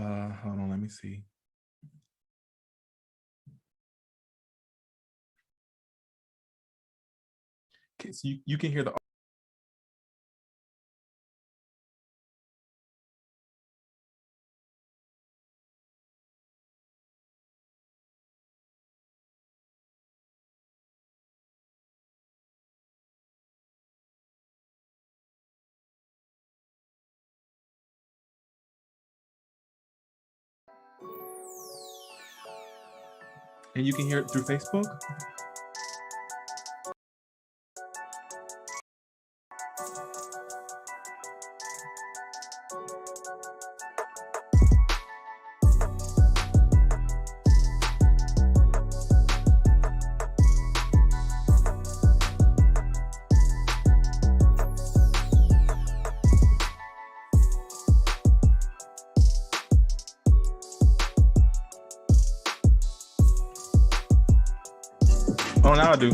Hold on, let me see. Okay, so you can hear the. And you can hear it through Facebook? Oh, now I do.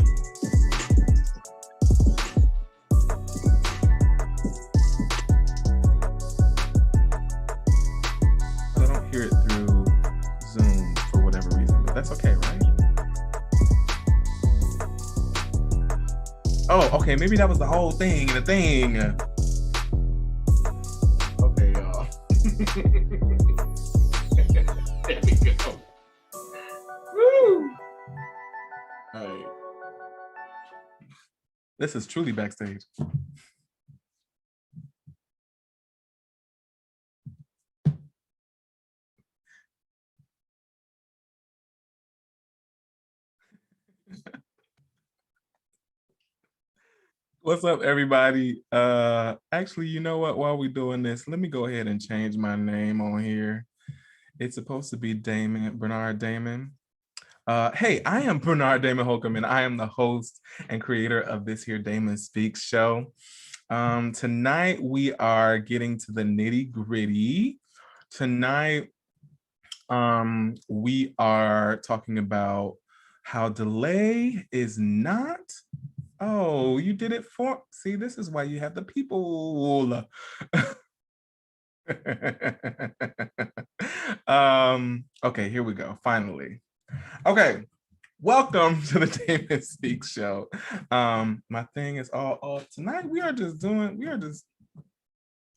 But I don't hear it through Zoom for whatever reason, but that's okay, right? Oh, okay, maybe that was the whole thing, the thing. Okay, y'all. There we go. Woo! All right. This is truly backstage. What's up, everybody? Actually, you know what? While we're doing this, let me go ahead and change my name on here. It's supposed to be Damon, Bernard Damon. Hey, I am Bernard Damon Holcomb, and I am the host and creator of this here Damon Speaks show. Tonight, we are getting to the nitty gritty. Tonight, we are talking about how delay is not. Oh, you did it for. See, this is why you have the people. Okay, here we go. Finally. Okay. Welcome to the Damon Speaks show. My thing is all off tonight. We are just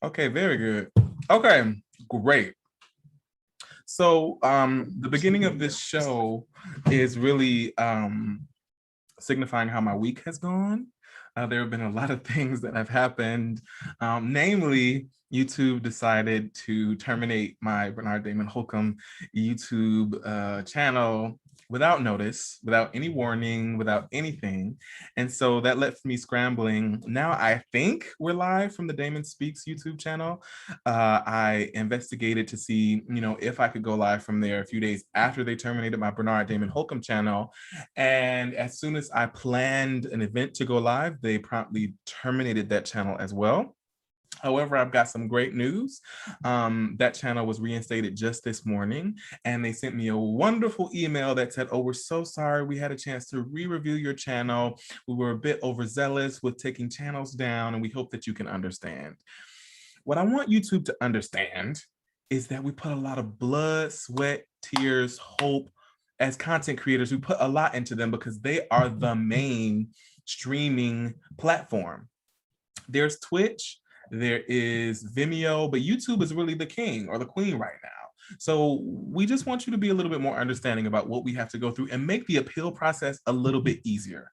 okay, very good. Okay, great. So the beginning of this show is really signifying how my week has gone. There have been a lot of things that have happened. Namely, YouTube decided to terminate my Bernard Damon Holcomb YouTube channel without notice, without any warning, without anything. And so that left me scrambling. Now I think we're live from the Damon Speaks YouTube channel. I investigated to see, if I could go live from there a few days after they terminated my Bernard Damon Holcomb channel. And as soon as I planned an event to go live, they promptly terminated that channel as well. However, I've got some great news. That channel was reinstated just this morning, and they sent me a wonderful email that said, "Oh, we're so sorry. We had a chance to re-review your channel. We were a bit overzealous with taking channels down, and we hope that you can understand." What I want YouTube to understand is that we put a lot of blood, sweat, tears, hope. As content creators, we put a lot into them because they are the main streaming platform. There's Twitch, there is Vimeo, but YouTube is really the king or the queen right now. So we just want you to be a little bit more understanding about what we have to go through and make the appeal process a little bit easier.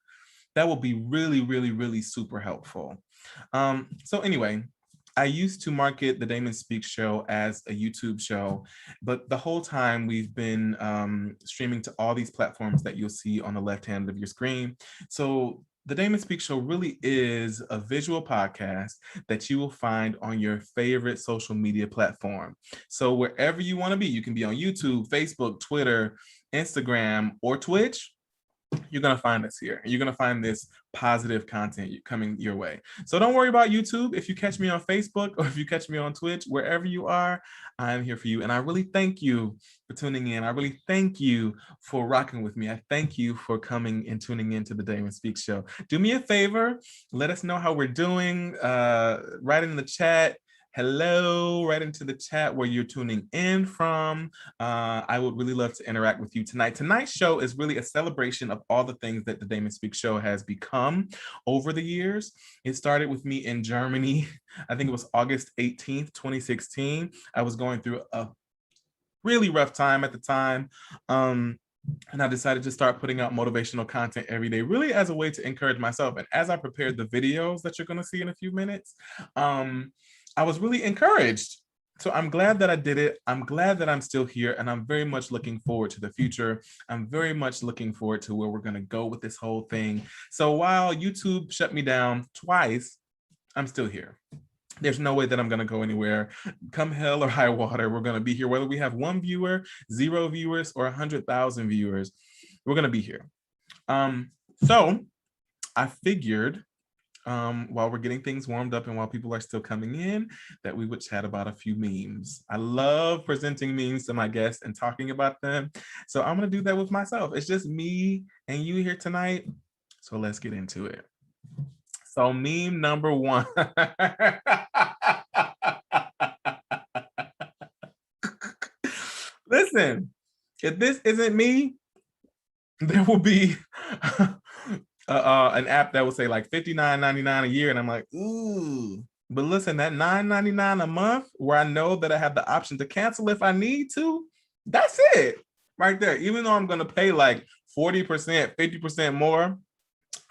That will be really, really, really super helpful. So anyway, I used to market the Damon Speaks show as a YouTube show, but the whole time we've been streaming to all these platforms that you'll see on the left hand of your screen. So the Damon Speaks show really is a visual podcast that you will find on your favorite social media platform. So wherever you want to be, you can be on YouTube, Facebook, Twitter, Instagram, or Twitch. You're going to find us here. You're going to find this positive content coming your way. So don't worry about YouTube. If you catch me on Facebook or if you catch me on Twitch, wherever you are, I'm here for you. And I really thank you for tuning in. I really thank you for rocking with me. I thank you for coming and tuning into the Damon Speaks show. Do me a favor. Let us know how we're doing. Write in the chat. hello right into the chat where you're tuning in from. I would really love to interact with you tonight. Tonight's show is really a celebration of all the things that the Damon Speak Show has become over the years. It started with me in Germany. I think it was August 18th, 2016. I was going through a really rough time at the time. And I decided to start putting out motivational content every day, really as a way to encourage myself. And as I prepared the videos that you're going to see in a few minutes, I was really encouraged. So I'm glad that I did it. I'm glad that I'm still here, and I'm very much looking forward to the future. I'm very much looking forward to where we're going to go with this whole thing. So while YouTube shut me down twice, I'm still here. There's no way that I'm going to go anywhere. Come hell or high water, we're going to be here. Whether we have 1 viewer, 0 viewers, or 100,000 viewers, we're going to be here. So I figured while we're getting things warmed up and while people are still coming in, that we would chat about a few memes. I love presenting memes to my guests and talking about them. So I'm going to do that with myself. It's just me and you here tonight. So let's get into it. So meme number 1. Listen, if this isn't me, there will be an app that will say like $59.99 a year, and I'm like, ooh. But listen, that $9.99 a month, where I know that I have the option to cancel if I need to, that's it right there. Even though I'm gonna pay like 40%, 50% more,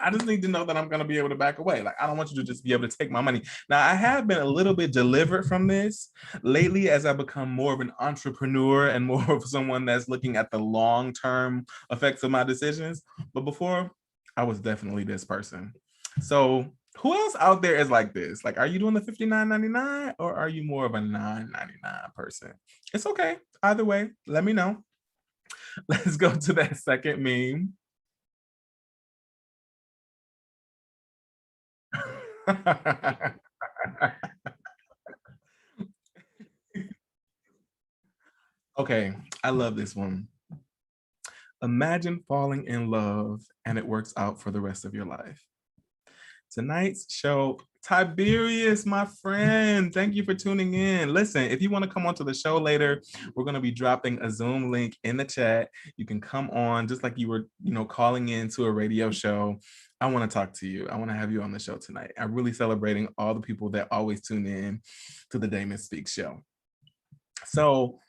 I just need to know that I'm going to be able to back away. Like, I don't want you to just be able to take my money. Now, I have been a little bit delivered from this lately as I become more of an entrepreneur and more of someone that's looking at the long-term effects of my decisions. But before, I was definitely this person. So who else out there is like this? Like, are you doing the $59.99 or are you more of a $9.99 person? It's okay. Either way, let me know. Let's go to that second meme. Okay, I love this one. Imagine falling in love and it works out for the rest of your life. Tonight's show, Tiberius, my friend, thank you for tuning in. Listen, if you want to come onto the show later, we're going to be dropping a Zoom link in the chat. You can come on just like you were, calling in to a radio show. I want to talk to you. I want to have you on the show tonight. I'm really celebrating all the people that always tune in to the Damon Speaks show. So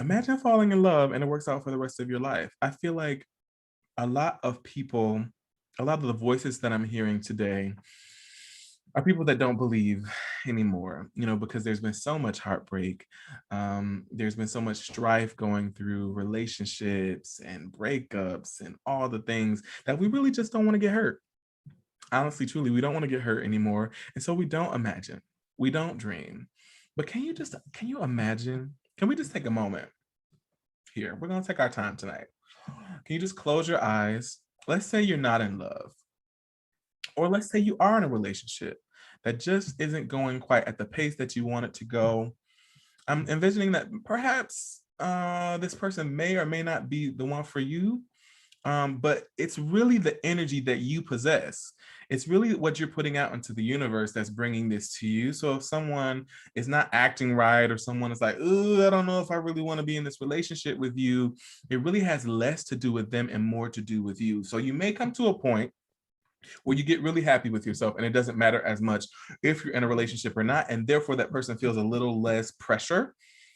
imagine falling in love and it works out for the rest of your life. I feel like a lot of people, a lot of the voices that I'm hearing today are people that don't believe anymore, because there's been so much heartbreak. There's been so much strife going through relationships and breakups and all the things that we really just don't want to get hurt. Honestly, truly, we don't want to get hurt anymore. And so we don't imagine, we don't dream. But can you imagine? Can we just take a moment here? We're going to take our time tonight. Can you just close your eyes? Let's say you're not in love, or let's say you are in a relationship that just isn't going quite at the pace that you want it to go. I'm envisioning that perhaps this person may or may not be the one for you, but it's really the energy that you possess. It's really what you're putting out into the universe that's bringing this to you. So if someone is not acting right, or someone is like, "Ooh, I don't know if I really want to be in this relationship with you," it really has less to do with them and more to do with you. So you may come to a point where you get really happy with yourself and it doesn't matter as much if you're in a relationship or not. And therefore that person feels a little less pressure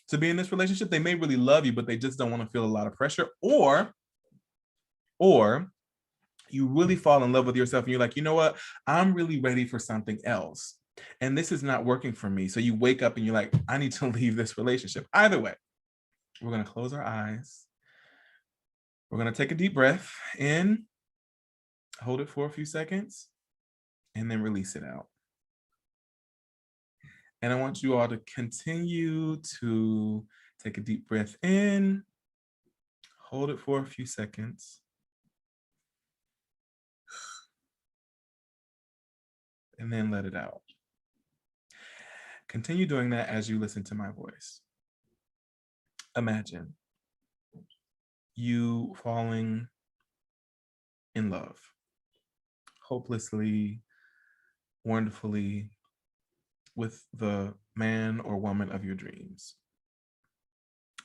to be in this relationship. They may really love you, but they just don't want to feel a lot of pressure. Or you really fall in love with yourself and you're like, you know what? I'm really ready for something else. And this is not working for me. So you wake up and you're like, I need to leave this relationship. Either way, we're going to close our eyes. We're going to take a deep breath in, hold it for a few seconds, and then release it out. And I want you all to continue to take a deep breath in, hold it for a few seconds, and then let it out. Continue doing that as you listen to my voice. Imagine you falling in love, hopelessly, wonderfully, with the man or woman of your dreams.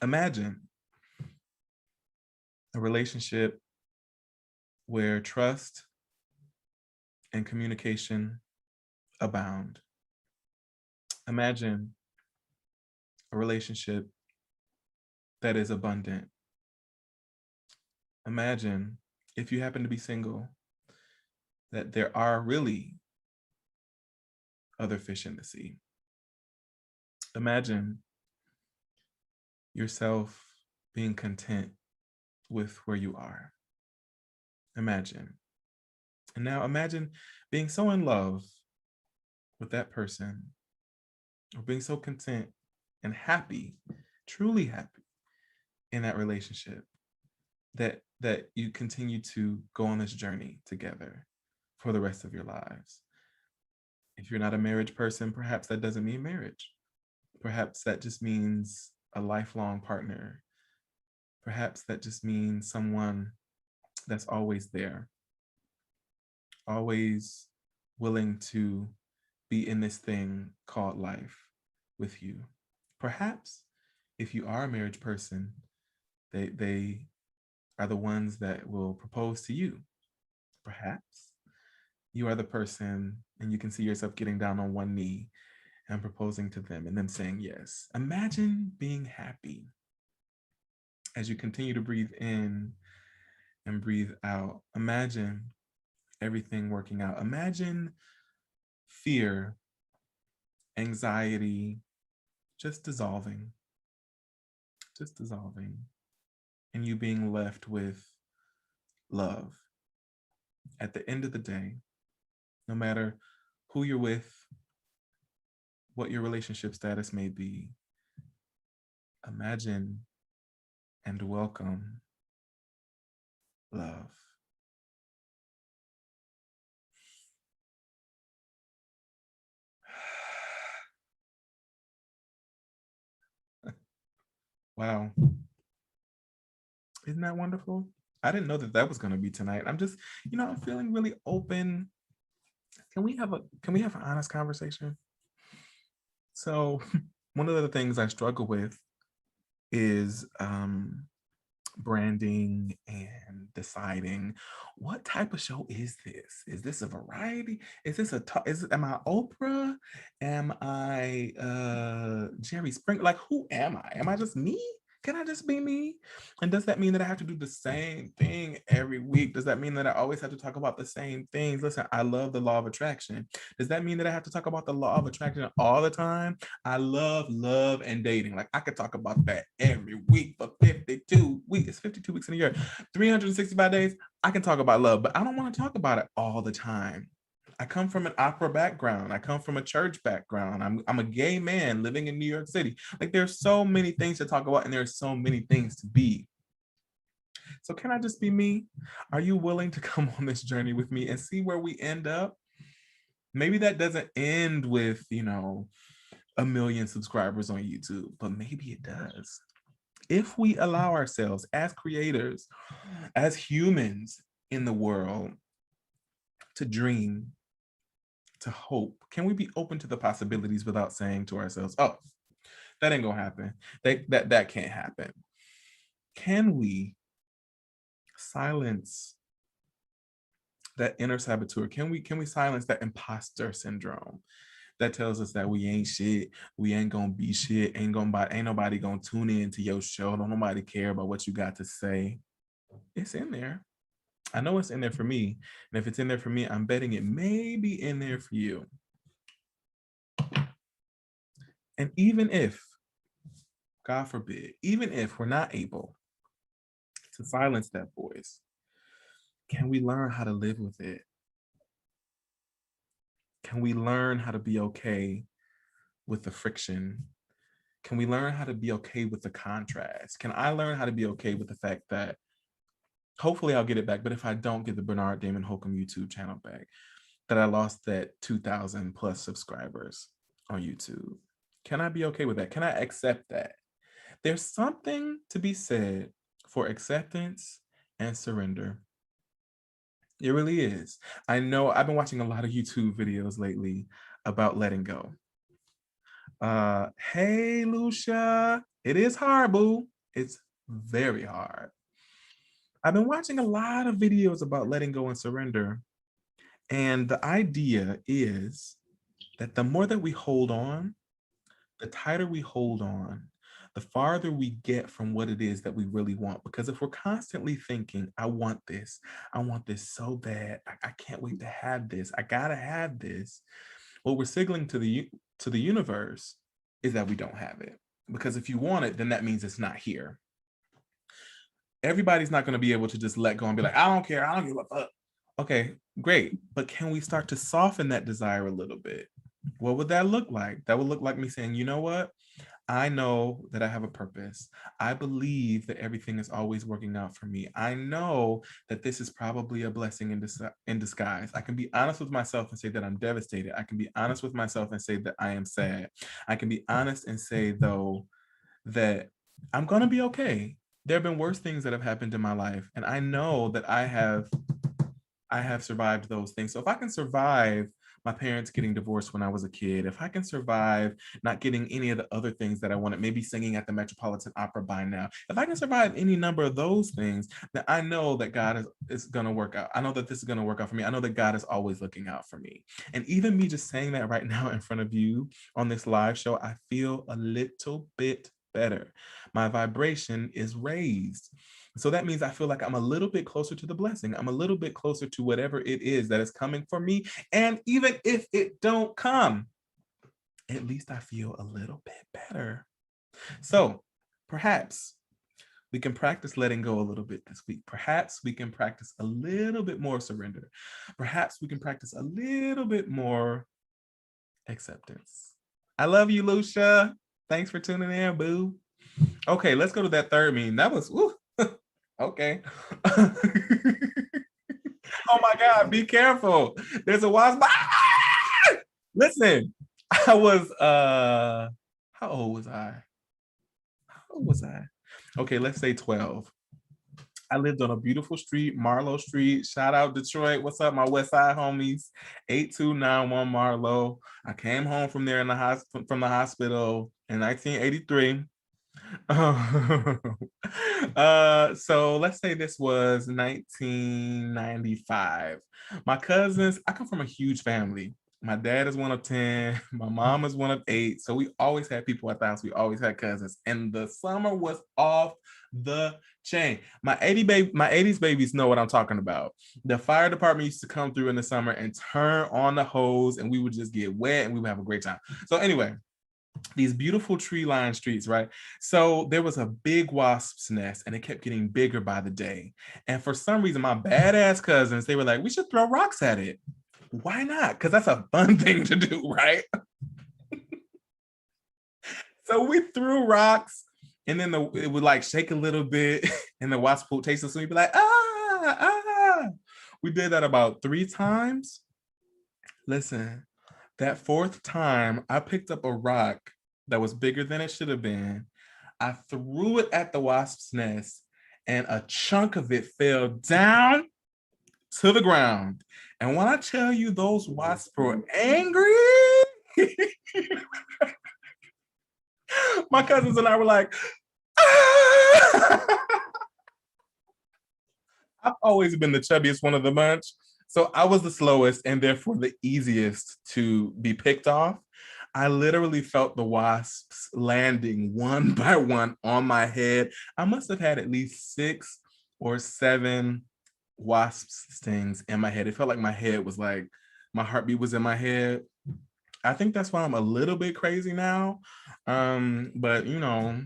Imagine a relationship where trust and communication abound. Imagine a relationship that is abundant. Imagine, if you happen to be single, that there are really other fish in the sea. Imagine yourself being content with where you are. Imagine. And now imagine being so in love with that person, or being so content and happy, truly happy in that relationship, that you continue to go on this journey together for the rest of your lives. If you're not a marriage person, perhaps that doesn't mean marriage. Perhaps that just means a lifelong partner. Perhaps that just means someone that's always there, always willing to be in this thing called life with you. Perhaps if you are a marriage person, they are the ones that will propose to you. Perhaps you are the person and you can see yourself getting down on one knee and proposing to them and them saying yes. Imagine being happy as you continue to breathe in and breathe out. Imagine everything working out. Imagine fear, anxiety, just dissolving, and you being left with love. At the end of the day, no matter who you're with, what your relationship status may be, imagine and welcome love. Wow. Isn't that wonderful? I didn't know that that was going to be tonight. I'm just, I'm feeling really open. Can we have an honest conversation? So, one of the things I struggle with is branding and deciding what type of show is this? Is this a variety? Is this am I Oprah? Am I Jerry Springer? Like, who am I? Am I just me? Can I just be me? And does that mean that I have to do the same thing every week? Does that mean that I always have to talk about the same things? Listen, I love the law of attraction. Does that mean that I have to talk about the law of attraction all the time? I love love and dating. Like, I could talk about that every week for 52 weeks. It's 52 weeks in a year, 365 days. I can talk about love, but I don't want to talk about it all the time. I come from an opera background. I come from a church background. I'm a gay man living in New York City. Like, there's so many things to talk about and there's so many things to be. So can I just be me? Are you willing to come on this journey with me and see where we end up? Maybe that doesn't end with, 1 million subscribers on YouTube, but maybe it does. If we allow ourselves as creators, as humans in the world, to dream, to hope, can we be open to the possibilities without saying to ourselves, oh, that ain't gonna happen. That can't happen. Can we silence that inner saboteur? Can we silence that imposter syndrome that tells us that we ain't shit, we ain't gonna be shit, ain't nobody gonna tune in to your show, don't nobody care about what you got to say? It's in there. I know it's in there for me. And if it's in there for me, I'm betting it may be in there for you. And even if, God forbid, even if we're not able to silence that voice, can we learn how to live with it? Can we learn how to be okay with the friction? Can we learn how to be okay with the contrast? Can I learn how to be okay with the fact that hopefully I'll get it back, but if I don't get the Bernard Damon Holcomb YouTube channel back, that I lost that 2,000 plus subscribers on YouTube? Can I be okay with that? Can I accept that? There's something to be said for acceptance and surrender. It really is. I know I've been watching a lot of YouTube videos lately about letting go. Hey, Lucia. It is hard, boo. It's very hard. I've been watching a lot of videos about letting go and surrender. And the idea is that the more that we hold on, the tighter we hold on, the farther we get from what it is that we really want. Because if we're constantly thinking, I want this so bad, I can't wait to have this, I gotta have this, what we're signaling to the universe is that we don't have it. Because if you want it, then that means it's not here. Everybody's not going to be able to just let go and be like, I don't care, I don't give a fuck. Okay, great. But can we start to soften that desire a little bit? What would that look like? That would look like me saying, you know what? I know that I have a purpose. I believe that everything is always working out for me. I know that this is probably a blessing in disguise. I can be honest with myself and say that I'm devastated. I can be honest with myself and say that I am sad. I can be honest and say, though, that I'm going to be okay. There have been worse things that have happened in my life, and I know that I have survived those things. So if I can survive my parents getting divorced when I was a kid, if I can survive not getting any of the other things that I wanted, maybe singing at the Metropolitan Opera by now, if I can survive any number of those things, then I know that God is going to work out. I know that this is going to work out for me. I know that God is always looking out for me. And even me just saying that right now in front of you on this live show, I feel a little bit better. My vibration is raised. So that means I feel like I'm a little bit closer to the blessing. I'm a little bit closer to whatever it is that is coming for me. And even if it don't come, at least I feel a little bit better. So perhaps we can practice letting go a little bit this week. Perhaps we can practice a little bit more surrender. Perhaps we can practice a little bit more acceptance. I love you, Lucia. Thanks for tuning in, boo. Okay, let's go to that third meme. That was, woo. Okay. Oh my God, be careful. There's a wasp. Ah! Listen, I was how old was I? How old was I? Okay, let's say 12. I lived on a beautiful street, Marlowe Street. Shout out Detroit. What's up, my West Side homies? 8291 Marlowe. I came home from there from the hospital in 1983. So let's say this was 1995. My cousins, I come from a huge family. My dad is one of 10, my mom is one of 8. So we always had people at the house. We always had cousins. And the summer was off the chain. My 80s babies know what I'm talking about. The fire department used to come through in the summer and turn on the hose, and we would just get wet and we would have a great time. So anyway, these beautiful tree-lined streets, right? So there was a big wasp's nest, and it kept getting bigger by the day. And for some reason, my badass cousins, they were like, we should throw rocks at it. Why not? Because that's a fun thing to do, right? So we threw rocks, and then it would like shake a little bit, and the wasp would taste it, so we'd be like, ah, ah. We did that about 3 times. Listen, that 4th time, I picked up a rock that was bigger than it should have been. I threw it at the wasp's nest, and a chunk of it fell down to the ground. And when I tell you those wasps were angry, my cousins and I were like, ah! I've always been the chubbiest one of the bunch. So I was the slowest and therefore the easiest to be picked off. I literally felt the wasps landing one by one on my head. I must have had at least 6 or 7 wasp stings in my head. It felt like my head was like, my heartbeat was in my head. I think that's why I'm a little bit crazy now. But you know,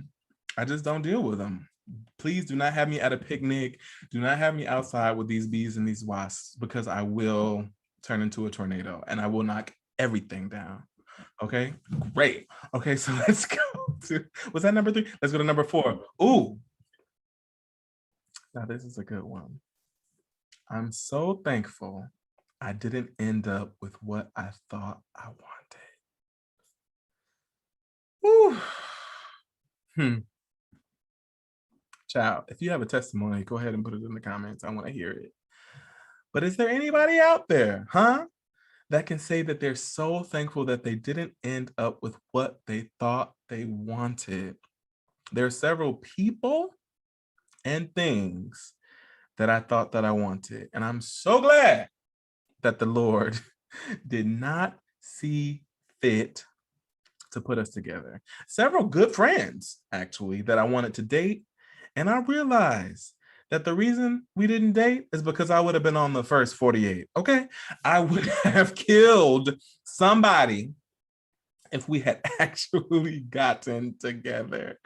I just don't deal with them. Please do not have me at a picnic. Do not have me outside with these bees and these wasps, because I will turn into a tornado and I will knock everything down. Okay, great. Okay, so let's go to, was that number 3? Let's go to number 4. Ooh, now this is a good one. I'm so thankful I didn't end up with what I thought I wanted. Ooh. Child, if you have a testimony, go ahead and put it in the comments. I want to hear it. But is there anybody out there, huh? that can say that they're so thankful that they didn't end up with what they thought they wanted. There are several people and things that I thought that I wanted, and I'm so glad that the Lord did not see fit to put us together. Several good friends, actually, that I wanted to date. And I realized that the reason we didn't date is because I would have been on the first 48. Okay. I would have killed somebody if we had actually gotten together.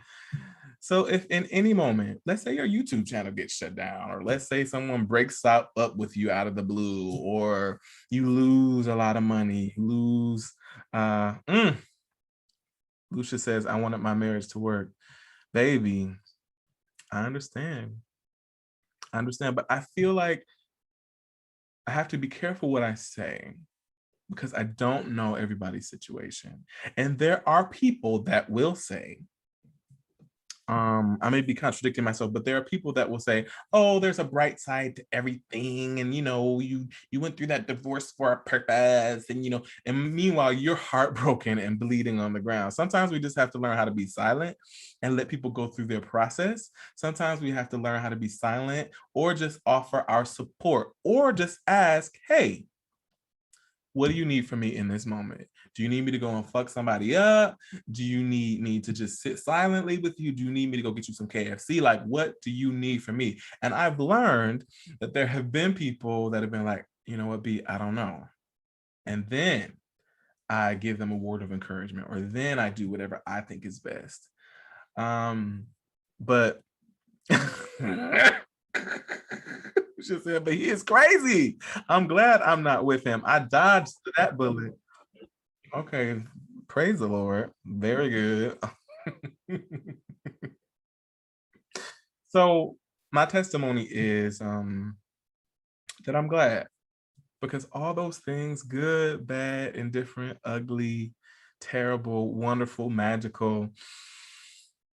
So if in any moment, let's say your YouTube channel gets shut down, or let's say someone breaks up with you out of the blue, or you lose a lot of money, lose Lucia says, I wanted my marriage to work. Baby, I understand. But I feel like I have to be careful what I say because I don't know everybody's situation. And there are people that will say, I may be contradicting myself, but there are people that will say, "Oh, there's a bright side to everything, and you went through that divorce for a purpose, and and meanwhile you're heartbroken and bleeding on the ground." Sometimes we just have to learn how to be silent and let people go through their process. Sometimes we have to learn how to be silent, or just offer our support, or just ask, "Hey, what do you need from me in this moment? Do you need me to go and fuck somebody up? Do you need me to just sit silently with you? Do you need me to go get you some KFC? Like, what do you need from me?" And I've learned that there have been people that have been like, "You know what, B, I don't know." And then I give them a word of encouragement, or then I do whatever I think is best. But she said, but he is crazy. I'm glad I'm not with him. I dodged that bullet. Okay, praise the Lord. Very good. So my testimony is that I'm glad, because all those things, good, bad, indifferent, ugly, terrible, wonderful, magical,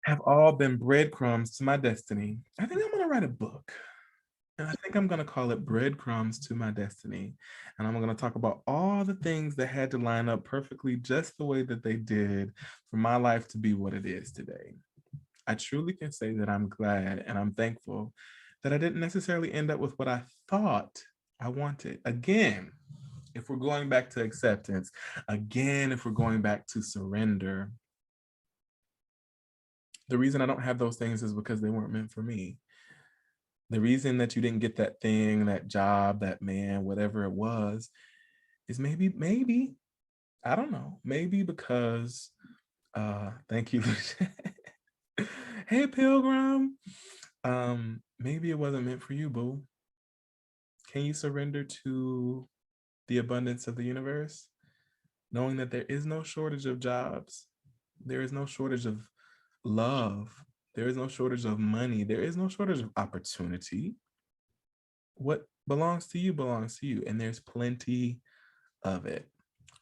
have all been breadcrumbs to my destiny. I think I'm gonna write a book. And I think I'm going to call it Breadcrumbs to My Destiny. And I'm going to talk about all the things that had to line up perfectly just the way that they did for my life to be what it is today. I truly can say that I'm glad and I'm thankful that I didn't necessarily end up with what I thought I wanted. Again, if we're going back to acceptance, again, if we're going back to surrender, the reason I don't have those things is because they weren't meant for me. The reason that you didn't get that thing, that job, that man, whatever it was, is maybe, I don't know, maybe because, thank you. Hey, Pilgrim. Maybe it wasn't meant for you, boo. Can you surrender to the abundance of the universe, knowing that there is no shortage of jobs, there is no shortage of love, there is no shortage of money, there is no shortage of opportunity. What belongs to you belongs to you, and there's plenty of it.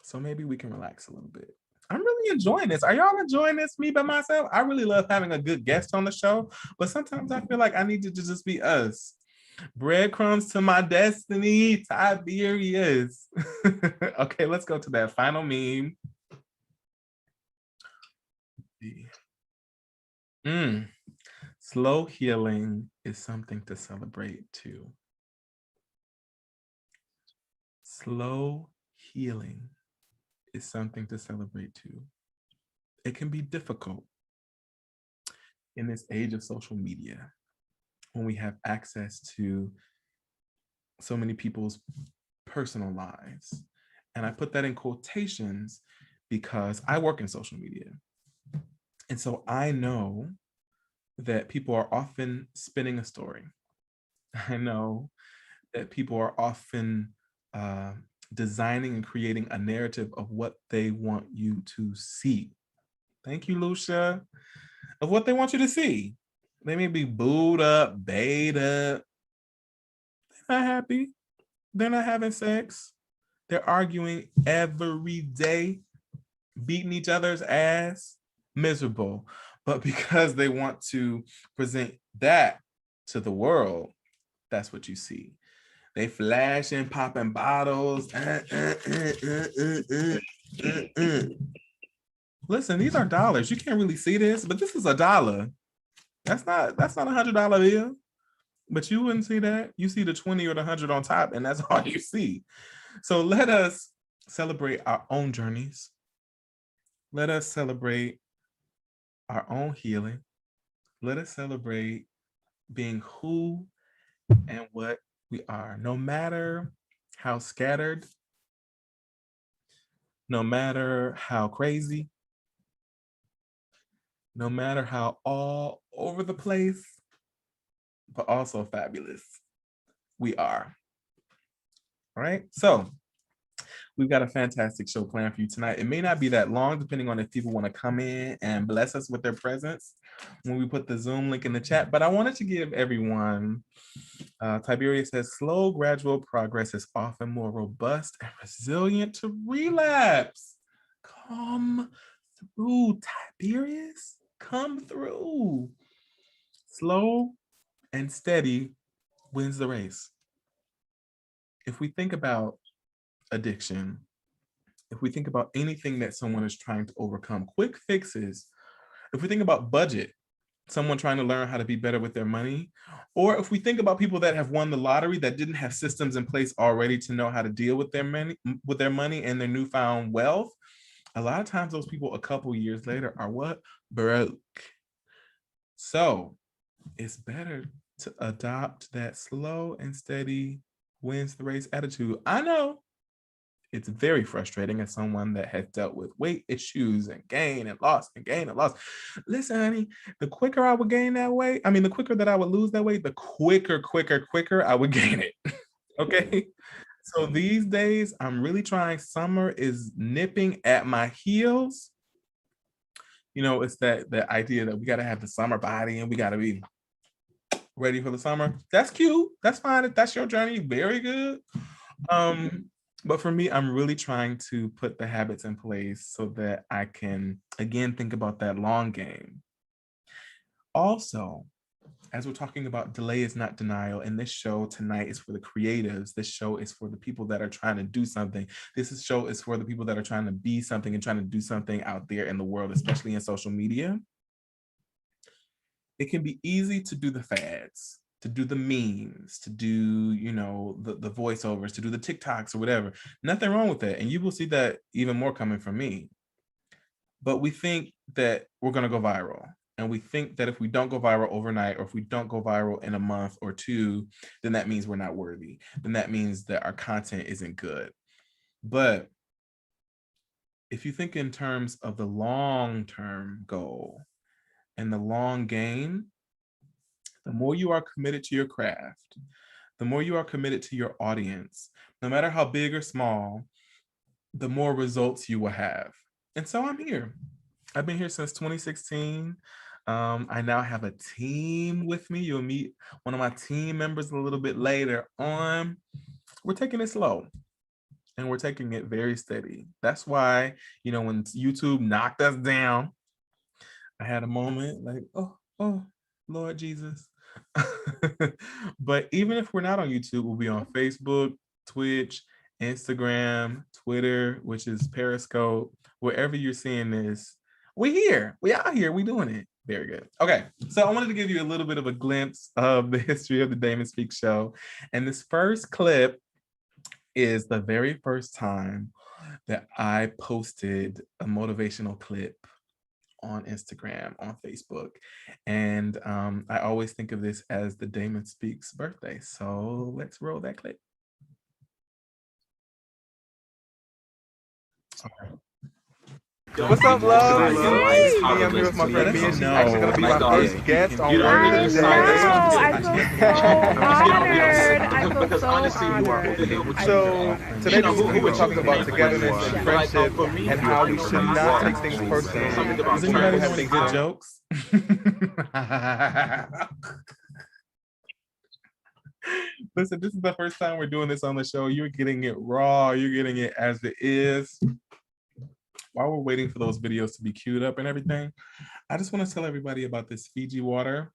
So maybe we can relax a little bit. I'm really enjoying this. Are y'all enjoying this, me by myself? I really love having a good guest on the show, but sometimes I feel like I need to just be us. Breadcrumbs to my destiny, Tiberius. Okay, let's go to that final meme. Slow healing is something to celebrate too. Slow healing is something to celebrate too. It can be difficult in this age of social media when we have access to so many people's personal lives. And I put that in quotations because I work in social media. And so I know that people are often spinning a story. I know that people are often designing and creating a narrative of what they want you to see. Thank you, Lucia. Of what they want you to see. They may be booed up, bayed up. They're not happy. They're not having sex. They're arguing every day, beating each other's ass, miserable. But because they want to present that to the world, that's what you see. They flashing, popping bottles. Listen, these are dollars. You can't really see this, but this is $1. That's not $100 bill. But you wouldn't see that. You see the 20 or the 100 on top, and that's all you see. So let us celebrate our own journeys. Let us celebrate our own healing. Let us celebrate being who and what we are, no matter how scattered, no matter how crazy, no matter how all over the place, but also fabulous we are. All right, so we've got a fantastic show planned for you tonight. It may not be that long, depending on if people want to come in and bless us with their presence when we put the Zoom link in the chat. But I wanted to give everyone, Tiberius says, slow, gradual progress is often more robust and resilient to relapse. Come through, Tiberius. Come through. Slow and steady wins the race. If we think about addiction, if we think about anything that someone is trying to overcome, quick fixes, if we think about budget, someone trying to learn how to be better with their money, or if we think about people that have won the lottery that didn't have systems in place already to know how to deal with their money and their newfound wealth, a lot of times those people a couple years later are what? Broke. So it's better to adopt that slow and steady wins the race attitude. I know it's very frustrating as someone that has dealt with weight issues and gain and loss and gain and loss. Listen, honey, the quicker I would gain that weight, the quicker that I would lose that weight, the quicker I would gain it. Okay. So these days I'm really trying. Summer is nipping at my heels. It's that idea that we got to have the summer body and we got to be ready for the summer. That's cute. That's fine. If that's your journey, very good. But for me, I'm really trying to put the habits in place so that I can, again, think about that long game. Also, as we're talking about delay is not denial, and this show tonight is for the creatives. This show is for the people that are trying to do something. Show is for the people that are trying to be something and trying to do something out there in the world, especially in social media. It can be easy to do the fads, to do the memes, to do, the voiceovers, to do the TikToks or whatever. Nothing wrong with that. And you will see that even more coming from me. But we think that we're going to go viral. And we think that if we don't go viral overnight, or if we don't go viral in a month or two, then that means we're not worthy. Then that means that our content isn't good. But if you think in terms of the long-term goal and the long game, the more you are committed to your craft, the more you are committed to your audience, no matter how big or small, the more results you will have. And so I'm here. I've been here since 2016. I now have a team with me. You'll meet one of my team members a little bit later on. We're taking it slow and we're taking it very steady. That's why, when YouTube knocked us down, I had a moment like, oh, Lord Jesus. But even if we're not on YouTube, we'll be on Facebook, Twitch, Instagram, Twitter, which is Periscope, wherever you're seeing this. We here. We out here. We doing it. Very good. Okay. So I wanted to give you a little bit of a glimpse of the history of the Damon Speaks show. And this first clip is the very first time that I posted a motivational clip on Instagram, on Facebook. And I always think of this as the Damon Speaks birthday. So let's roll that clip. Okay. What's up, love? I'm here with my friend Mia. She's actually going to be my first guest on Birthday today. I feel so honored. So today we were talking about togetherness and friendship and how we should not take things personally. Does anybody have any good jokes? Listen, this is the first time we're doing this on the show. You're getting it raw. You're getting it as it is. While we're waiting for those videos to be queued up and everything, I just want to tell everybody about this Fiji water.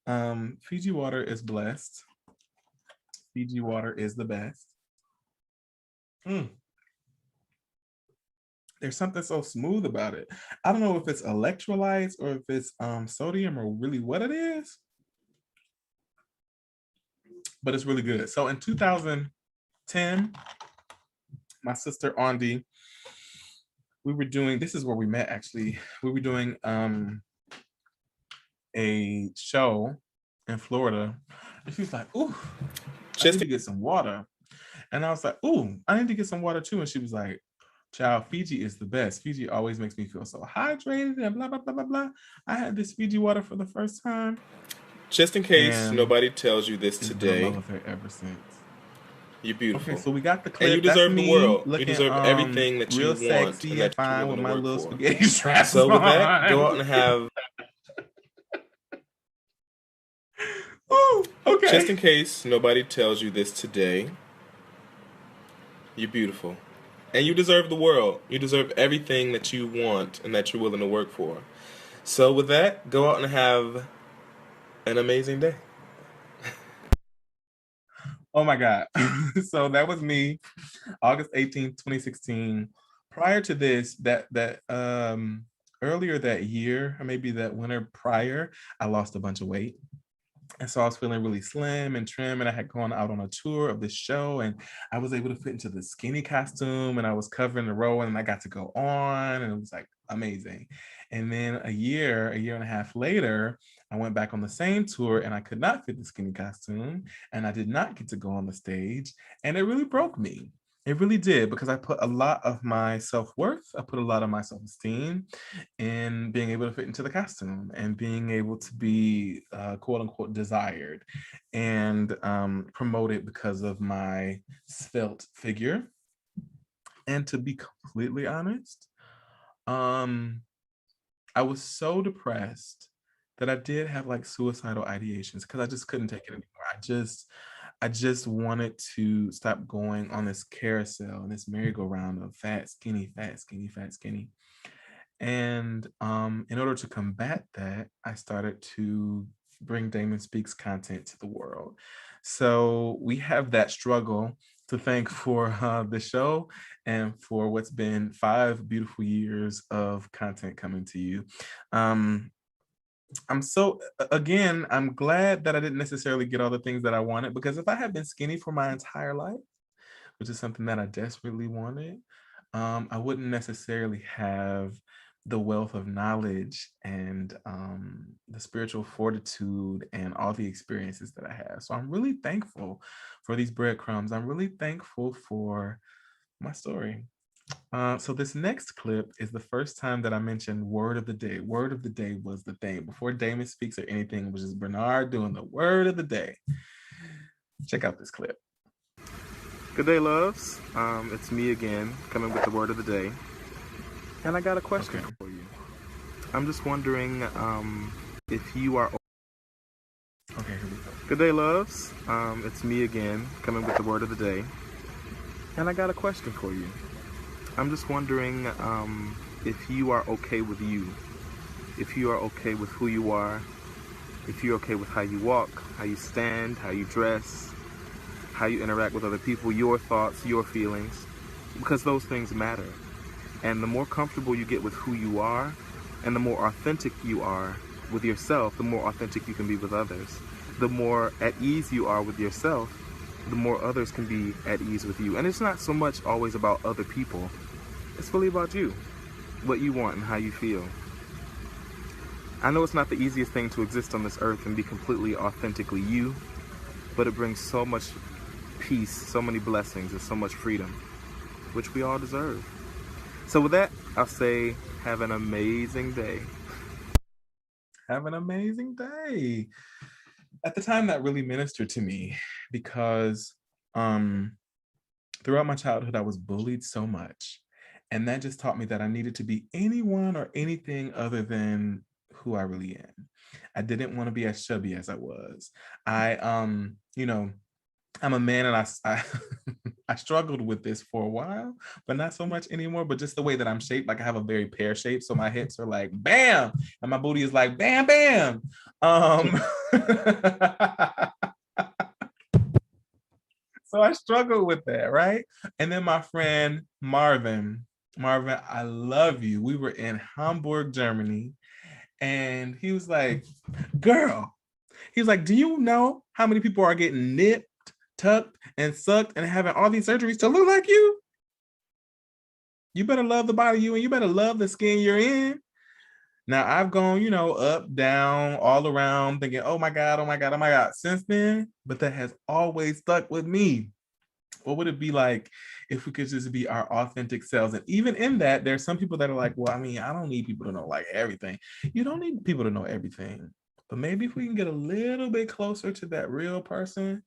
Fiji water is blessed. Fiji water is the best. There's something so smooth about it. I don't know if it's electrolytes or if it's sodium or really what it is, but it's really good. So in 2010, my sister Ondi, we were doing, this is where we met actually. We were doing a show in Florida. And she was like, ooh, I need to get some water. And I was like, ooh, I need to get some water too. And she was like, child, Fiji is the best. Fiji always makes me feel so hydrated and blah, blah, blah, blah, blah. I had this Fiji water for the first time. Just in case nobody tells you this today. Been in love with her ever since. You're beautiful. Okay, so we got the clip. And you deserve the world. Looking, you deserve everything that you want sexy and that fine you're with willing my to work little for. spaghetti straps. So with that, go out and have. Ooh, okay. Just in case nobody tells you this today, you're beautiful. And you deserve the world. You deserve everything that you want and that you're willing to work for. So with that, go out and have an amazing day. Oh my God. So that was me, August 18th, 2016. Prior to this, earlier that year, or maybe that winter prior, I lost a bunch of weight. And so I was feeling really slim and trim, and I had gone out on a tour of this show, and I was able to fit into the skinny costume, and I was covering the role, and I got to go on, and it was like amazing. And then a year and a half later, I went back on the same tour, and I could not fit the skinny costume, and I did not get to go on the stage, and it really broke me. It really did, because I put a lot of my self-worth, I put a lot of my self-esteem in being able to fit into the costume and being able to be quote unquote desired and promoted because of my svelte figure. And to be completely honest, I was so depressed that I did have like suicidal ideations because I just couldn't take it anymore. I just wanted to stop going on this carousel and this merry-go-round of fat, skinny, fat, skinny, fat, skinny. And in order to combat that, I started to bring Damon Speaks content to the world. So we have that struggle to thank for the show and for what's been 5 beautiful years of content coming to you. I'm glad that I didn't necessarily get all the things that I wanted, because if I had been skinny for my entire life, which is something that I desperately wanted, I wouldn't necessarily have the wealth of knowledge and the spiritual fortitude and all the experiences that I have. So I'm really thankful for these breadcrumbs. I'm really thankful for my story. So this next clip is the first time that I mentioned word of the day. Word of the day was the thing. Before Damon Speaks or anything, which is Bernard doing the word of the day. Check out this clip. Good day, loves. It's me again, coming with the word of the day. And I got a question for you. I'm just wondering if you are... Okay, here we go. Good day, loves. It's me again, coming with the word of the day. And I got a question for you. I'm just wondering if you are okay with you. If you are okay with who you are. If you're okay with how you walk, how you stand, how you dress, how you interact with other people, your thoughts, your feelings. Because those things matter. And the more comfortable you get with who you are, and the more authentic you are with yourself, the more authentic you can be with others. The more at ease you are with yourself, the more others can be at ease with you. And it's not so much always about other people. It's really about you, what you want and how you feel. I know it's not the easiest thing to exist on this earth and be completely authentically you, but it brings so much peace, so many blessings, and so much freedom, which we all deserve. So with that, I'll say, have an amazing day. Have an amazing day. At the time, that really ministered to me because throughout my childhood, I was bullied so much. And that just taught me that I needed to be anyone or anything other than who I really am. I didn't want to be as chubby as I was. I'm a man, and I I struggled with this for a while, but not so much anymore. But just the way that I'm shaped, like I have a very pear shape, so my hips are like bam, and my booty is like bam, bam. I struggled with that, right? And then my friend Marvin, I love you. We were in Hamburg, Germany, and he was like, girl, he was like, do you know how many people are getting nipped, tucked, and sucked and having all these surgeries to look like you? You better love the body you and you better love the skin you're in. Now I've gone, up, down, all around thinking, oh my God, oh my God, oh my God, since then, but that has always stuck with me. What would it be like if we could just be our authentic selves? And even in that, there's some people that are like, well, I mean, I don't need people to know like everything. You don't need people to know everything. But maybe if we can get a little bit closer to that real person,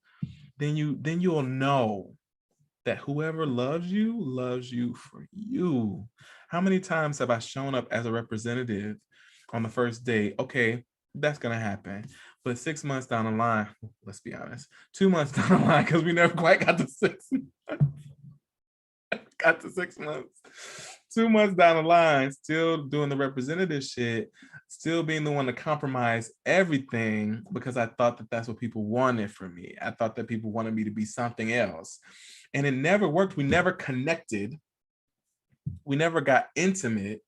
then you'll know that whoever loves you for you. How many times have I shown up as a representative on the first date? Okay, that's gonna happen. But 6 months down the line, let's be honest, 2 months down the line, because we never quite got to 6 months. Got to 6 months. 2 months down the line, still doing the representative shit, still being the one to compromise everything because I thought that that's what people wanted from me. I thought that people wanted me to be something else. And it never worked. We never connected. We never got intimate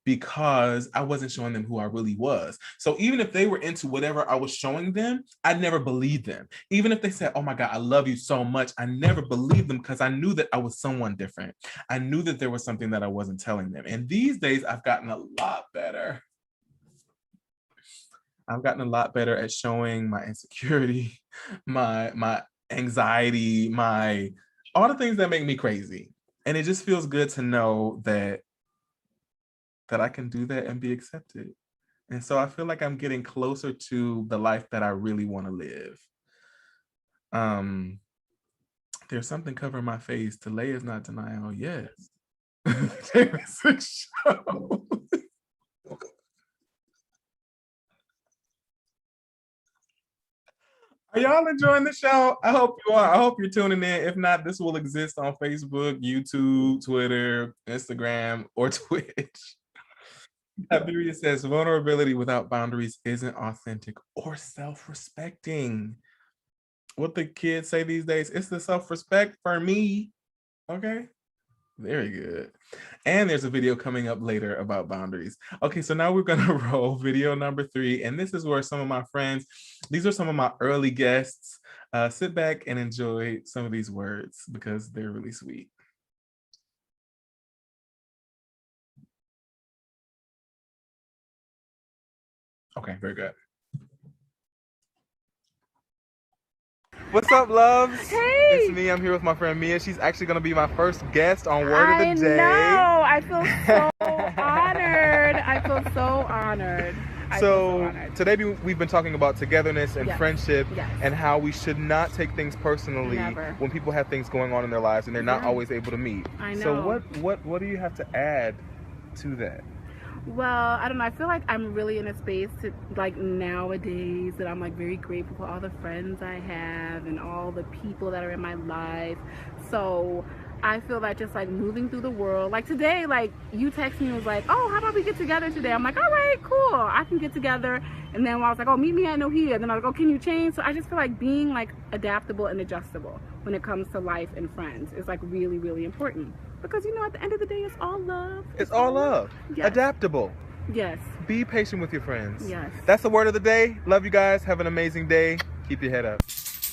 because I wasn't showing them who I really was. So even if they were into whatever I was showing them, I'd never believe them. Even if they said, oh my God, I love you so much, I never believed them because I knew that I was someone different. I knew that there was something that I wasn't telling them. And these days I've gotten a lot better. I've gotten a lot better at showing my insecurity, my anxiety, all the things that make me crazy. And it just feels good to know that I can do that and be accepted. And so I feel like I'm getting closer to the life that I really want to live. There's something covering my face. Delay is not denial. Yes. Show. Are y'all enjoying the show? I hope you are. I hope you're tuning in. If not, this will exist on Facebook, YouTube, Twitter, Instagram, or Twitch. Iberia says vulnerability without boundaries isn't authentic or self-respecting. What the kids say these days, it's the self-respect for me. Okay. Very good. And there's a video coming up later about boundaries. Okay, so now we're gonna roll video number 3. And this is where some of my friends, these are some of my early guests. Sit back and enjoy some of these words because they're really sweet. Okay, very good. What's up, loves? Hey! It's me. I'm here with my friend Mia. She's actually going to be my first guest on Word of the Day. I feel so honored. I feel so honored. Today we've been talking about togetherness and friendship and how we should not take things personally when people have things going on in their lives and they're not always able to meet. I know. So what do you have to add to that? Well, I don't know. I feel like I'm really in a space to, like, nowadays that I'm like very grateful for all the friends I have and all the people that are in my life. So I feel like just like moving through the world, like today, like you text me and was like, oh, how about we get together today? I'm like, all right, cool, I can get together. And then I was like, oh, meet me at Nohia. And then I was like, oh, can you change? So I just feel like being like adaptable and adjustable when it comes to life and friends is like really, really important. Because, you know, at the end of the day, it's all love. It's all love. Yes. Adaptable. Yes. Be patient with your friends. Yes. That's the word of the day. Love you guys. Have an amazing day. Keep your head up.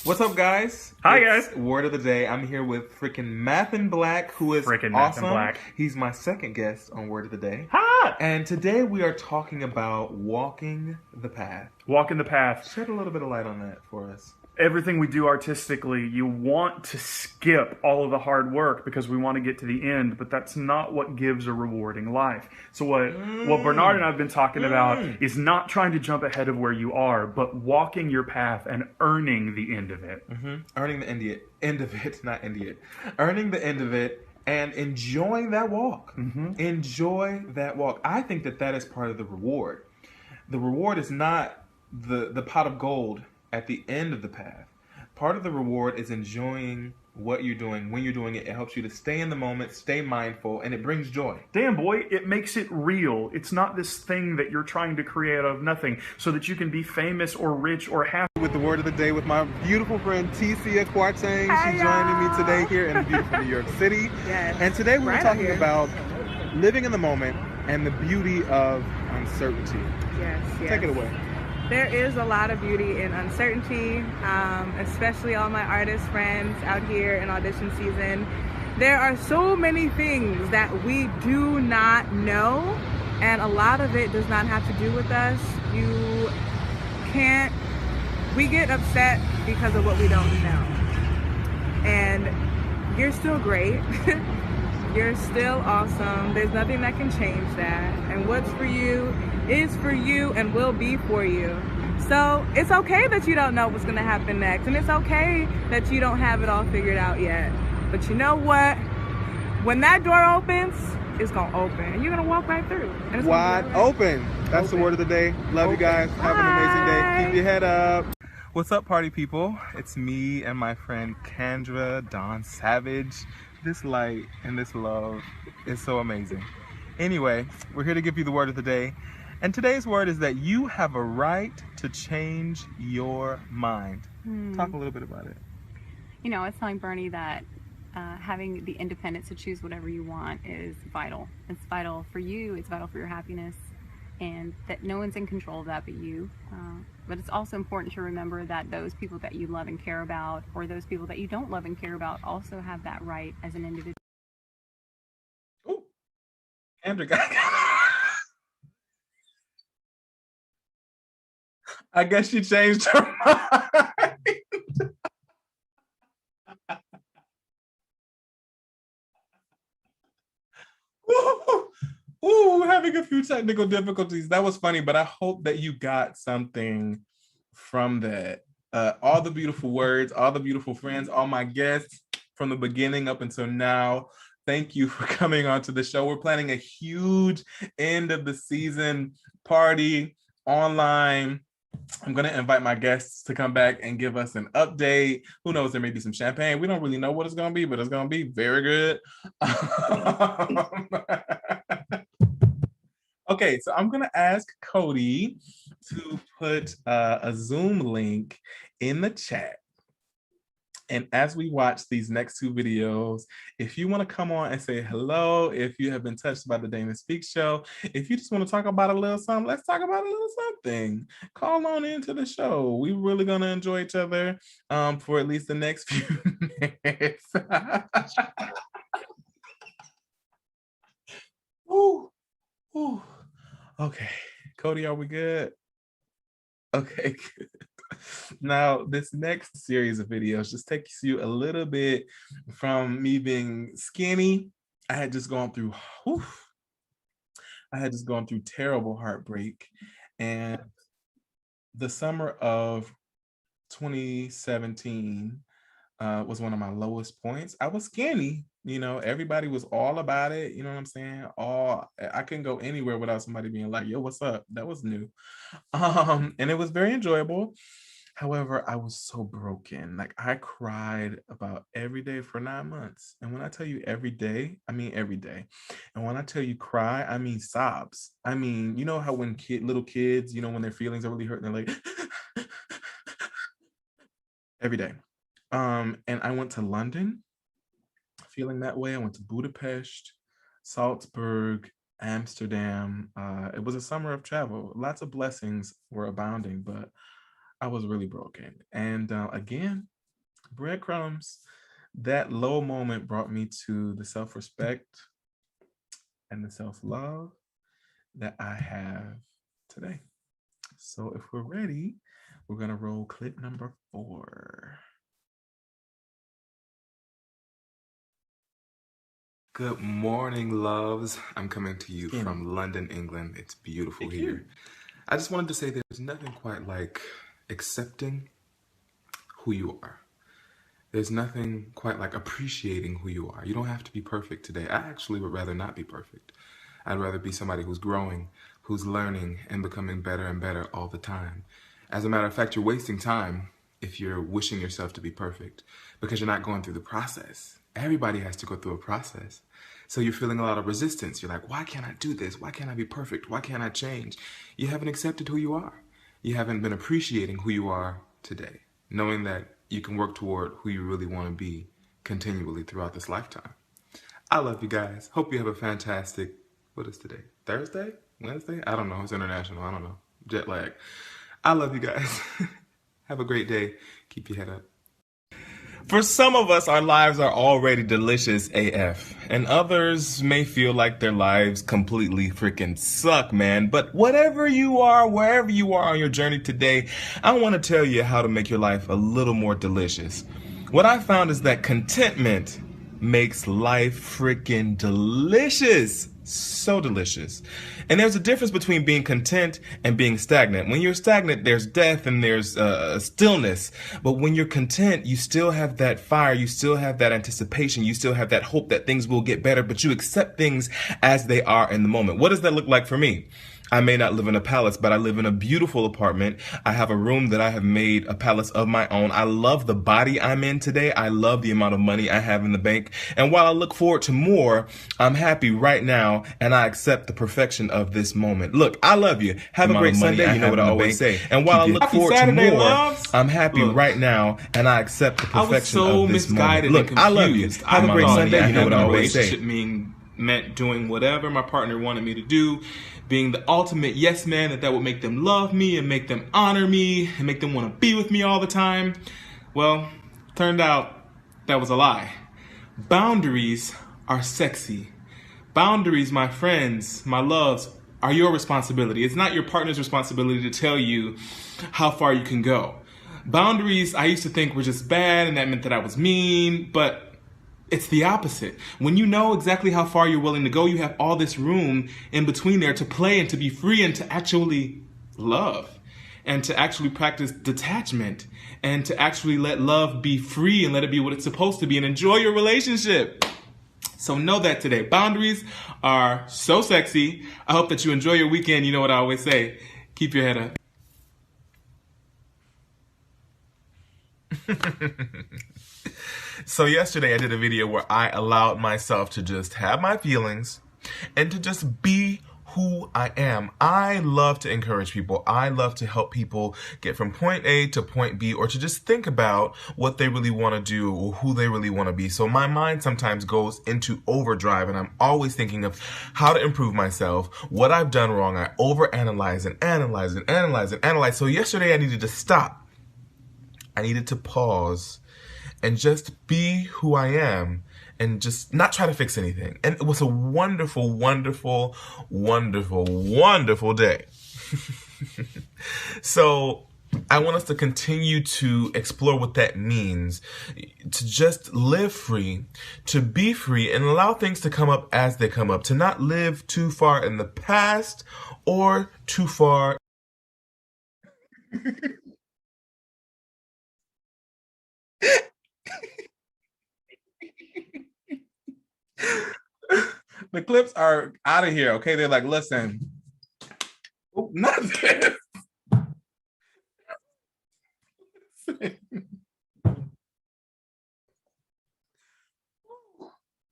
What's up, guys? Hi, it's guys. Word of the day. I'm here with freaking Mathin Black, who is Frickin' awesome. Mathin Black. He's my second guest on Word of the Day. Ha! And today we are talking about walking the path. Walking the path. Shed a little bit of light on that for us. Everything we do artistically, you want to skip all of the hard work because we want to get to the end, but that's not what gives a rewarding life. So what Bernard and I have been talking about is not trying to jump ahead of where you are, but walking your path and earning the end of it. Earning the end of it, not end it. Earning the end of it and enjoying that walk. Enjoy that walk. I think that is part of the reward. The reward is not the pot of gold at the end of the path. Part of the reward is enjoying what you're doing, when you're doing it. It helps you to stay in the moment, stay mindful, and it brings joy. Damn, boy, it makes it real. It's not this thing that you're trying to create out of nothing so that you can be famous or rich or happy. With the word of the day with my beautiful friend Ticia Kwarteng. Hi, She's joining me y'all. today here in beautiful New York City. Yes. And today we were Right talking here. about living in the moment and the beauty of uncertainty. Yes, yes. Take it away. There is a lot of beauty in uncertainty, especially all my artist friends out here in audition season. There are so many things that we do not know, and a lot of it does not have to do with us. We get upset because of what we don't know. And you're still great. You're still awesome. There's nothing that can change that. And what's for you is for you and will be for you. So it's okay that you don't know what's gonna happen next. And it's okay that you don't have it all figured out yet. But you know what? When that door opens, it's gonna open. And you're gonna walk right through. And it's Wide gonna be all right. open. That's the Open. word of the day. Love you guys. Have an amazing day. Keep your head up. What's up, party people? It's me and my friend Kendra Dawn Savage. This light and this love is so amazing. Anyway, we're here to give you the word of the day. And today's word is that you have a right to change your mind. Talk a little bit about it. You know, I was telling Bernie that having the independence to choose whatever you want is vital. It's vital for you, it's vital for your happiness, and that no one's in control of that but you. But it's also important to remember that those people that you love and care about, or those people that you don't love and care about, also have that right as an individual. Ooh, Kendra got I guess she changed her mind. Ooh, having a few technical difficulties. That was funny, but I hope that you got something from that. All the beautiful words, all the beautiful friends, all my guests from the beginning up until now. Thank you for coming on to the show. We're planning a huge end of the season party online. I'm going to invite my guests to come back and give us an update. Who knows, there may be some champagne. We don't really know what it's going to be, but it's going to be very good. Okay, so I'm going to ask Cody to put a Zoom link in the chat. And as we watch these next two videos, if you want to come on and say hello, if you have been touched by the Damon Speak Show, if you just want to talk about a little something, let's talk about a little something. Call on into the show. We're really going to enjoy each other for at least the next few minutes. Ooh, ooh. Okay, Cody, are we good? Okay, good. Now, this next series of videos just takes you a little bit from me being skinny. I had just gone through terrible heartbreak. And the summer of 2017 was one of my lowest points. I was skinny, you know, everybody was all about it. You know what I'm saying? I couldn't go anywhere without somebody being like, yo, what's up? That was new. And it was very enjoyable. However, I was so broken. Like, I cried about every day for 9 months. And when I tell you every day, I mean every day. And when I tell you cry, I mean sobs. I mean, you know how when little kids, you know, when their feelings are really hurt, and they're like, every day. And I went to London feeling that way. I went to Budapest, Salzburg, Amsterdam. It was a summer of travel. Lots of blessings were abounding, but I was really broken. And again, breadcrumbs. That low moment brought me to the self-respect and the self-love that I have today. So if we're ready, we're going to roll clip number 4. Good morning, loves. I'm coming to you from London, England. It's beautiful here. I just wanted to say there's nothing quite like accepting who you are. There's nothing quite like appreciating who you are. You don't have to be perfect today. I actually would rather not be perfect. I'd rather be somebody who's growing, who's learning and becoming better and better all the time. As a matter of fact, you're wasting time if you're wishing yourself to be perfect, because you're not going through the process. Everybody has to go through a process. So you're feeling a lot of resistance. You're like, why can't I do this? Why can't I be perfect? Why can't I change? You haven't accepted who you are. You haven't been appreciating who you are today, knowing that you can work toward who you really want to be continually throughout this lifetime. I love you guys. Hope you have a fantastic, what is today? Thursday? Wednesday? I don't know. It's international. I don't know. Jet lag. I love you guys. Have a great day. Keep your head up. For some of us, our lives are already delicious AF, and others may feel like their lives completely freaking suck, man. But whatever you are, wherever you are on your journey today, I want to tell you how to make your life a little more delicious. What I found is that contentment makes life freaking delicious. So delicious. And there's a difference between being content and being stagnant. When you're stagnant, there's death and there's stillness. But when you're content, you still have that fire. You still have that anticipation. You still have that hope that things will get better, but you accept things as they are in the moment. What does that look like for me? I may not live in a palace, but I live in a beautiful apartment. I have a room that I have made a palace of my own. I love the body I'm in today. I love the amount of money I have in the bank. And while I look forward to more, I'm happy right now and I accept the perfection of this moment. Look, I love you. Have a great Sunday. You know what I always say. And while I look forward to more, I'm happy right now and I accept the perfection of this moment. Look, I love you. Have a great Sunday. You know what I always say. Meant doing whatever my partner wanted me to do, being the ultimate yes man, that would make them love me and make them honor me and make them want to be with me all the time. Well, turned out that was a lie. Boundaries are sexy. Boundaries, my friends, my loves, are your responsibility. It's not your partner's responsibility to tell you how far you can go. Boundaries, I used to think were just bad and that meant that I was mean, but it's the opposite. When you know exactly how far you're willing to go, you have all this room in between there to play and to be free and to actually love and to actually practice detachment and to actually let love be free and let it be what it's supposed to be and enjoy your relationship. So know that today. Boundaries are so sexy. I hope that you enjoy your weekend. You know what I always say. Keep your head up. So yesterday I did a video where I allowed myself to just have my feelings and to just be who I am. I love to encourage people. I love to help people get from point A to point B, or to just think about what they really want to do or who they really want to be. So my mind sometimes goes into overdrive and I'm always thinking of how to improve myself, what I've done wrong. I overanalyze and analyze and analyze and analyze. So yesterday I needed to stop. I needed to pause and just be who I am and just not try to fix anything. And it was a wonderful, wonderful, wonderful, wonderful day. So I want us to continue to explore what that means, to just live free, to be free and allow things to come up as they come up, to not live too far in the past or too far. The clips are out of here, okay? They're like, listen, not this.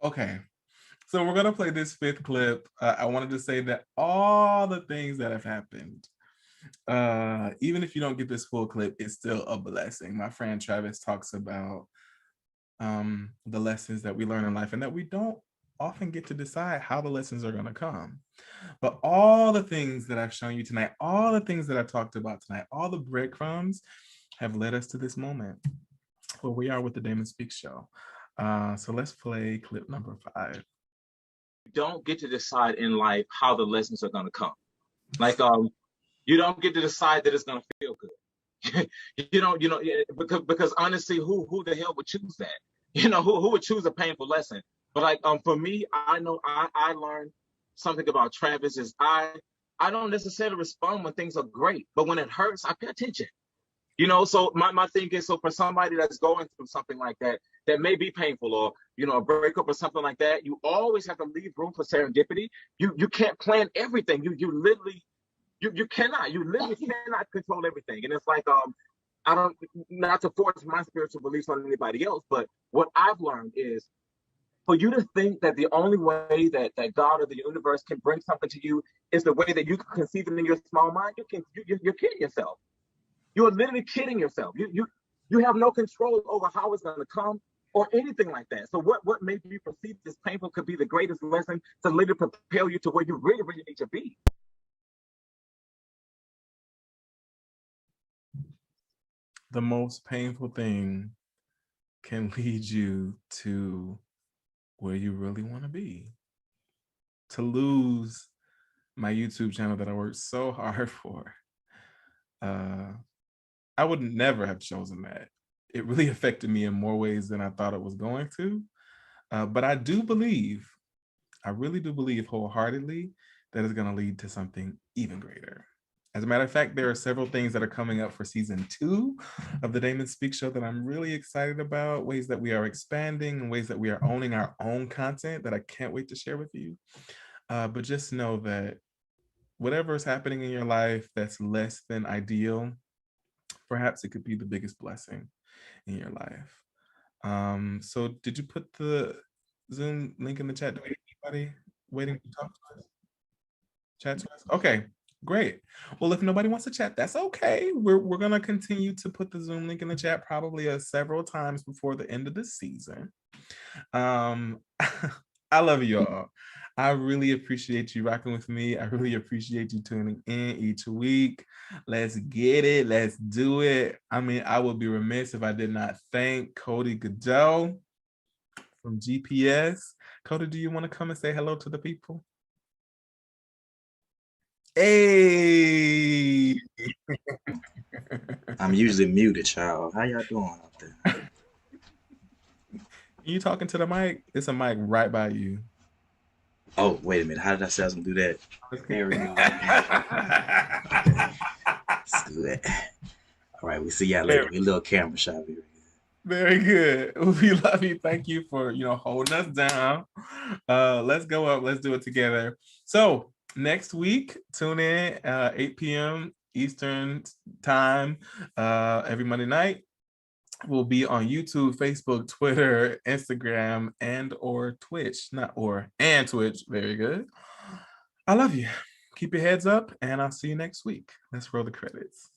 Okay, so we're gonna play this fifth clip. I wanted to say that all the things that have happened, even if you don't get this full clip, it's still a blessing. My friend Travis talks about the lessons that we learn in life and that we don't often get to decide how the lessons are going to come. But all the things that I've shown you tonight, all the things that I talked about tonight, all the breadcrumbs have led us to this moment where we are with the Damon Speaks show. So let's play clip number 5. You don't get to decide in life how the lessons are going to come. Like, you don't get to decide that it's going to feel good. because honestly, who the hell would choose that? Who would choose a painful lesson? But like, for me, I know I learned something about Travis is I don't necessarily respond when things are great, but when it hurts, I pay attention. So my thing is, so for somebody that's going through something like that may be painful, or, a breakup or something like that, you always have to leave room for serendipity. You can't plan everything. You literally cannot control everything. And it's like, I don't, not to force my spiritual beliefs on anybody else, but what I've learned is for you to think that the only way that God or the universe can bring something to you is the way that you can conceive it in your small mind, you're kidding yourself. You're literally kidding yourself. You have no control over how it's going to come or anything like that. So what made you perceive this painful could be the greatest lesson to later propel you to where you really, really need to be. The most painful thing can lead you to where you really want to be. To lose my YouTube channel that I worked so hard for, I would never have chosen that. It really affected me in more ways than I thought it was going to. But I really do believe wholeheartedly that it's going to lead to something even greater. As a matter of fact, there are several things that are coming up for season 2 of the Damon Speak Show that I'm really excited about, ways that we are expanding and ways that we are owning our own content that I can't wait to share with you. But just know that whatever is happening in your life that's less than ideal, perhaps it could be the biggest blessing in your life. So did you put the Zoom link in the chat? Do we have anybody waiting to talk to us? Chat to us? Okay, great. Well, if nobody wants to chat, that's okay. We're gonna continue to put the Zoom link in the chat probably several times before the end of the season. I love you all. I really appreciate you rocking with me. I really appreciate you tuning in each week. Let's get it. Let's do it. I mean, I would be remiss if I did not thank Cody Goodell from GPS. Cody, do you want to come and say hello to the people? Hey! I'm usually muted, y'all. How y'all doing out there? You talking to the mic? It's a mic right by you. Oh, wait a minute. How did I say I was gonna do that? There we go. Let's do that. All right, we see y'all later. We a little camera shot here. Very good. We love you. Thank you for holding us down. Let's go up. Let's do it together. So next week, tune in 8 p.m. Eastern time every Monday night. We'll be on YouTube, Facebook, Twitter, Instagram, and Twitch. And Twitch. Very good. I love you. Keep your heads up, and I'll see you next week. Let's roll the credits.